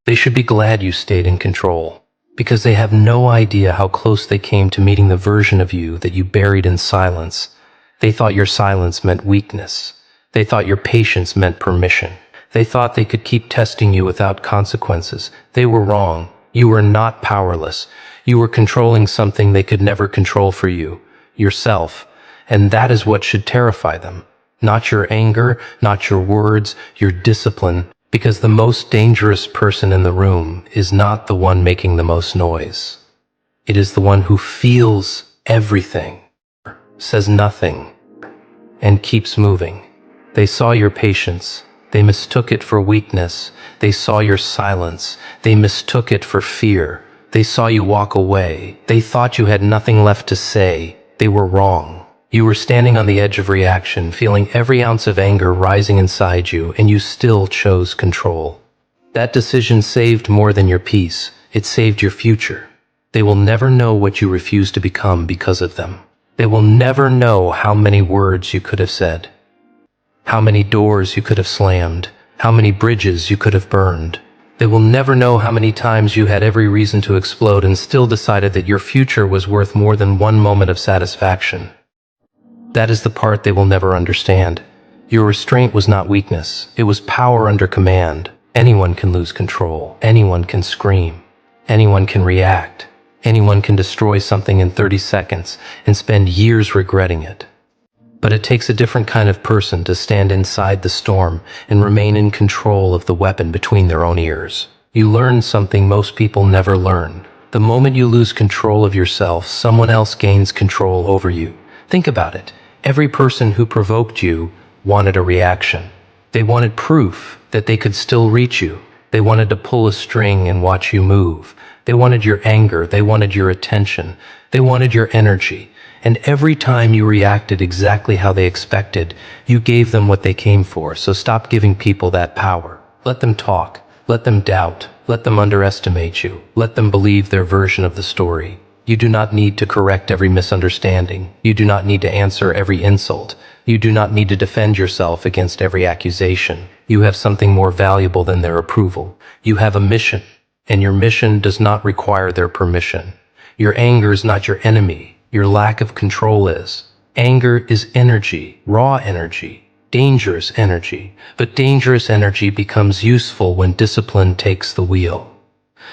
They should be glad you stayed in control, because they have no idea how close they came to meeting the version of you that you buried in silence. They thought your silence meant weakness. They thought your patience meant permission. They thought they could keep testing you without consequences. They were wrong. You were not powerless. You were controlling something they could never control for you, yourself. And that is what should terrify them. Not your anger, not your words, your discipline, because the most dangerous person in the room is not the one making the most noise. It is the one who feels everything, says nothing, and keeps moving. They saw your patience. They mistook it for weakness. They saw your silence. They mistook it for fear. They saw you walk away. They thought you had nothing left to say. They were wrong. You were standing on the edge of reaction, feeling every ounce of anger rising inside you, and you still chose control. That decision saved more than your peace. It saved your future. They will never know what you refuse to become because of them. They will never know how many words you could have said, how many doors you could have slammed, how many bridges you could have burned. They will never know how many times you had every reason to explode and still decided that your future was worth more than one moment of satisfaction. That is the part they will never understand. Your restraint was not weakness. It was power under command. Anyone can lose control. Anyone can scream. Anyone can react. Anyone can destroy something in 30 seconds and spend years regretting it. But it takes a different kind of person to stand inside the storm and remain in control of the weapon between their own ears. You learn something most people never learn. The moment you lose control of yourself, someone else gains control over you. Think about it. Every person who provoked you wanted a reaction. They wanted proof that they could still reach you. They wanted to pull a string and watch you move. They wanted your anger. They wanted your attention. They wanted your energy. And every time you reacted exactly how they expected, you gave them what they came for. So stop giving people that power. Let them talk. Let them doubt. Let them underestimate you. Let them believe their version of the story. You do not need to correct every misunderstanding. You do not need to answer every insult. You do not need to defend yourself against every accusation. You have something more valuable than their approval. You have a mission, and your mission does not require their permission. Your anger is not your enemy. Your lack of control is. Anger is energy, raw energy, dangerous energy. But dangerous energy becomes useful when discipline takes the wheel.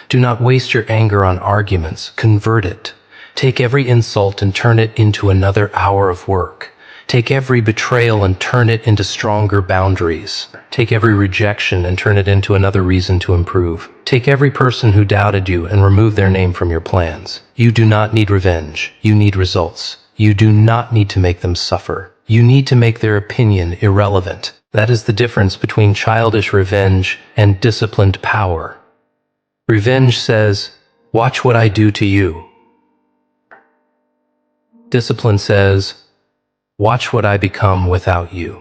Do not waste your anger on arguments. Convert it. Take every insult and turn it into another hour of work. Take every betrayal and turn it into stronger boundaries. Take every rejection and turn it into another reason to improve. Take every person who doubted you and remove their name from your plans. You do not need revenge. You need results. You do not need to make them suffer. You need to make their opinion irrelevant. That is the difference between childish revenge and disciplined power. Revenge says, "Watch what I do to you." Discipline says, "Watch what I become without you."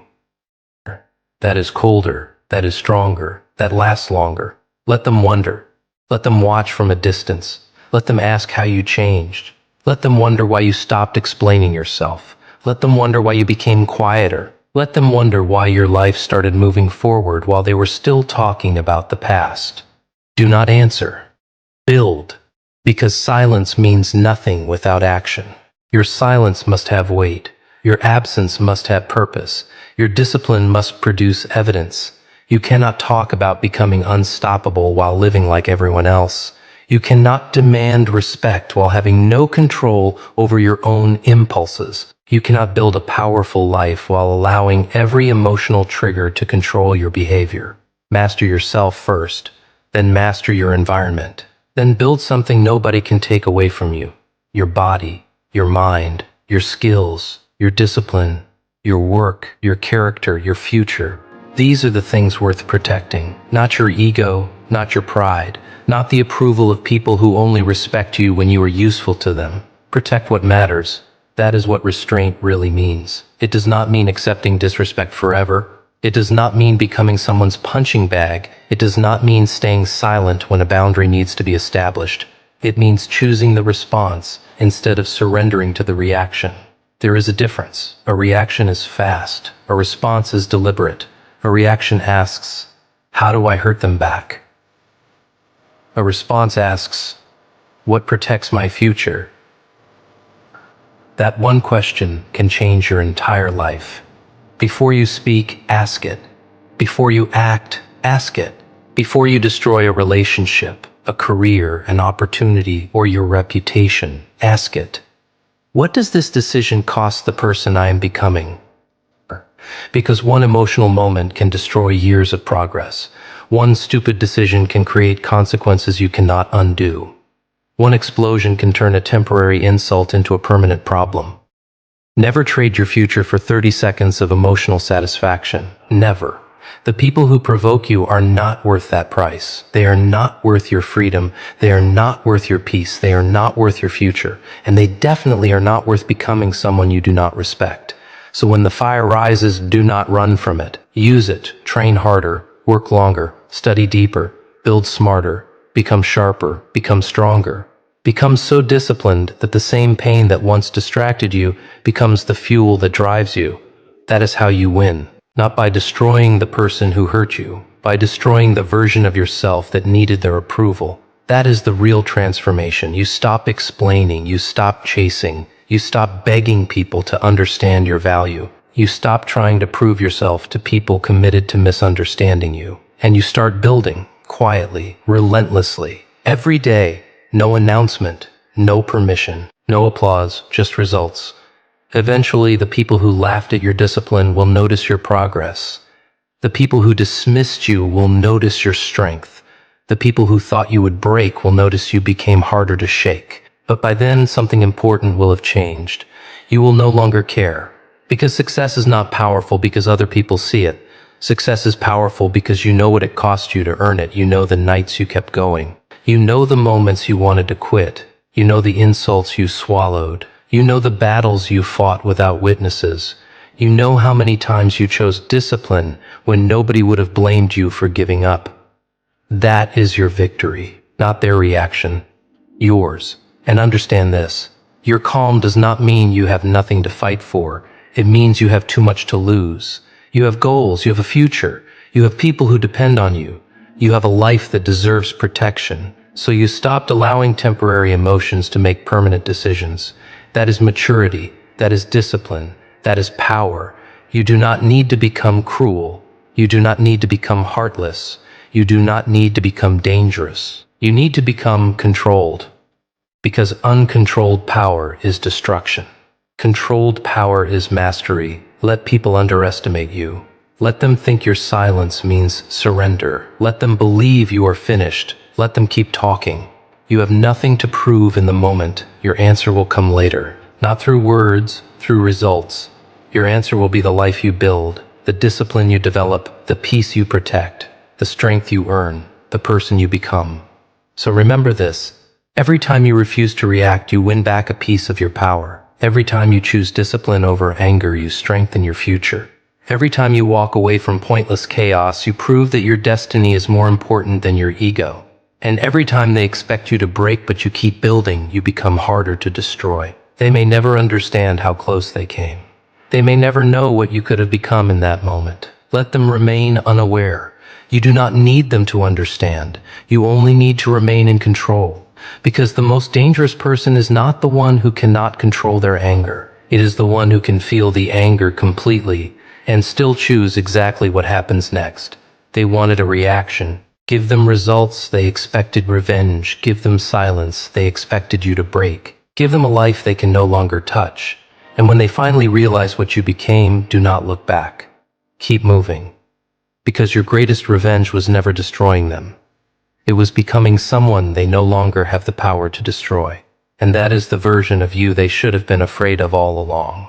That is colder, that is stronger, that lasts longer. Let them wonder. Let them watch from a distance. Let them ask how you changed. Let them wonder why you stopped explaining yourself. Let them wonder why you became quieter. Let them wonder why your life started moving forward while they were still talking about the past. Do not answer. Build. Because silence means nothing without action. Your silence must have weight. Your absence must have purpose. Your discipline must produce evidence. You cannot talk about becoming unstoppable while living like everyone else. You cannot demand respect while having no control over your own impulses. You cannot build a powerful life while allowing every emotional trigger to control your behavior. Master yourself first, then master your environment. Then build something nobody can take away from you. Your body, your mind, your skills, your discipline, your work, your character, your future. These are the things worth protecting, not your ego, not your pride, not the approval of people who only respect you when you are useful to them. Protect what matters. That is what restraint really means. It does not mean accepting disrespect forever. It does not mean becoming someone's punching bag. It does not mean staying silent when a boundary needs to be established. It means choosing the response instead of surrendering to the reaction. There is a difference. A reaction is fast. A response is deliberate. A reaction asks, how do I hurt them back? A response asks, what protects my future? That one question can change your entire life. Before you speak, ask it. Before you act, ask it. Before you destroy a relationship, a career, an opportunity, or your reputation, ask it. What does this decision cost the person I am becoming? Because one emotional moment can destroy years of progress. One stupid decision can create consequences you cannot undo. One explosion can turn a temporary insult into a permanent problem. Never trade your future for 30 seconds of emotional satisfaction. Never. The people who provoke you are not worth that price. They are not worth your freedom. They are not worth your peace. They are not worth your future. And they definitely are not worth becoming someone you do not respect. So when the fire rises, do not run from it. Use it. Train harder. Work longer. Study deeper. Build smarter. Become sharper. Become stronger. Become so disciplined that the same pain that once distracted you becomes the fuel that drives you. That is how you win. Not by destroying the person who hurt you, by destroying the version of yourself that needed their approval. That is the real transformation. You stop explaining, you stop chasing, you stop begging people to understand your value. You stop trying to prove yourself to people committed to misunderstanding you. And you start building, quietly, relentlessly, every day. No announcement, no permission, no applause, just results. Eventually, the people who laughed at your discipline will notice your progress. The people who dismissed you will notice your strength. The people who thought you would break will notice you became harder to shake. But by then, something important will have changed. You will no longer care. Because success is not powerful because other people see it. Success is powerful because you know what it cost you to earn it. You know the nights you kept going. You know the moments you wanted to quit. You know the insults you swallowed. You know the battles you fought without witnesses. You know how many times you chose discipline when nobody would have blamed you for giving up. That is your victory, not their reaction. Yours. And understand this. Your calm does not mean you have nothing to fight for. It means you have too much to lose. You have goals, you have a future. You have people who depend on you. You have a life that deserves protection. So you stopped allowing temporary emotions to make permanent decisions. That is maturity. That is discipline. That is power. You do not need to become cruel. You do not need to become heartless. You do not need to become dangerous. You need to become controlled. Because uncontrolled power is destruction. Controlled power is mastery. Let people underestimate you. Let them think your silence means surrender. Let them believe you are finished. Let them keep talking. You have nothing to prove in the moment. Your answer will come later. Not through words, through results. Your answer will be the life you build, the discipline you develop, the peace you protect, the strength you earn, the person you become. So remember this. Every time you refuse to react, you win back a piece of your power. Every time you choose discipline over anger, you strengthen your future. Every time you walk away from pointless chaos, you prove that your destiny is more important than your ego. And every time they expect you to break but you keep building, you become harder to destroy. They may never understand how close they came. They may never know what you could have become in that moment. Let them remain unaware. You do not need them to understand. You only need to remain in control. Because the most dangerous person is not the one who cannot control their anger. It is the one who can feel the anger completely and still choose exactly what happens next. They wanted a reaction. Give them results, they expected revenge. Give them silence, they expected you to break. Give them a life they can no longer touch. And when they finally realize what you became, do not look back. Keep moving. Because your greatest revenge was never destroying them. It was becoming someone they no longer have the power to destroy. And that is the version of you they should have been afraid of all along.